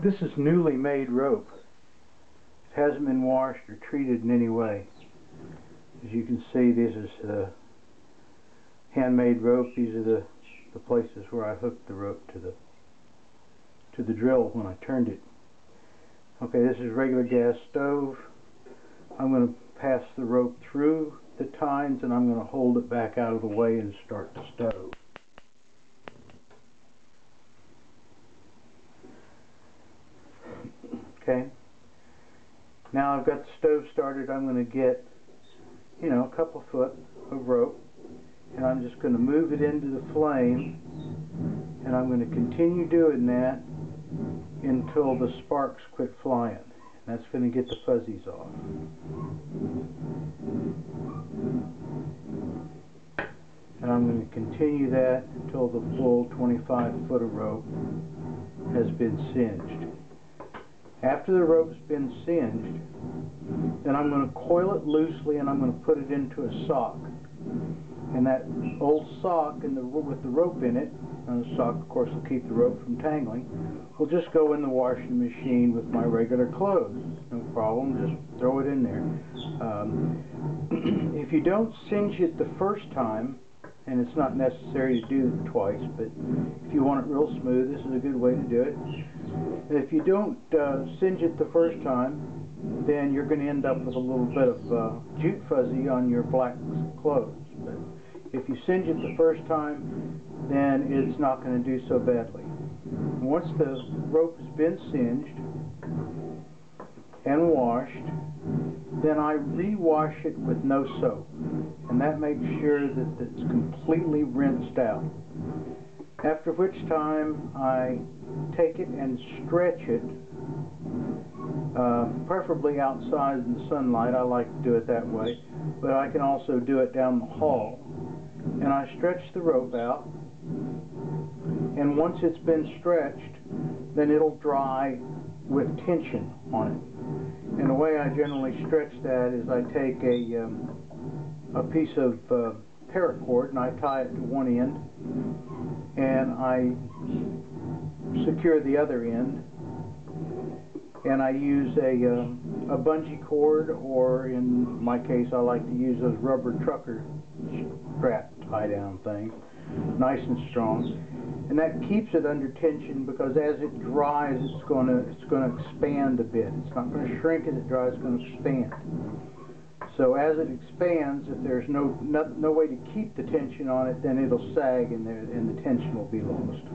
This is newly made rope. It hasn't been washed or treated in any way. As you can see, this is handmade rope. These are the places where I hooked the rope to the drill when I turned it. Okay, this is regular gas stove. I'm going to pass the rope through the tines and I'm going to hold it back out of the way and start the stove. Okay, now I've got the stove started. I'm going to get, a couple foot of rope, and I'm just going to move it into the flame, and I'm going to continue doing that until the sparks quit flying. That's going to get the fuzzies off. And I'm going to continue that until the full 25 foot of rope has been singed. After the rope's been singed, then I'm going to coil it loosely and I'm going to put it into a sock. And that old sock with the rope in it, and the sock of course will keep the rope from tangling, will just go in the washing machine with my regular clothes. No problem, just throw it in there. If you don't singe it the first time, and it's not necessary to do it twice, but if you want it real smooth, this is a good way to do it. If you don't singe it the first time, then you're going to end up with a little bit of jute fuzzy on your black clothes. But if you singe it the first time, then it's not going to do so badly. Once the rope has been singed and washed, then I re-wash it with no soap, and that makes sure that it's completely rinsed out. After which time I take it and stretch it, preferably outside in the sunlight. I like to do it that way, but I can also do it down the hall. And I stretch the rope out, and once it's been stretched, then it'll dry with tension on it. And the way I generally stretch that is I take a piece of paracord and I tie it to one end, and I secure the other end, and I use a bungee cord, or in my case I like to use those rubber trucker strap tie down things, nice and strong, and that keeps it under tension, because as it dries it's going to expand a bit. It's not going to shrink as it dries, it's going to expand. So as it expands, if there's no way to keep the tension on it, then it'll sag and the tension will be lost.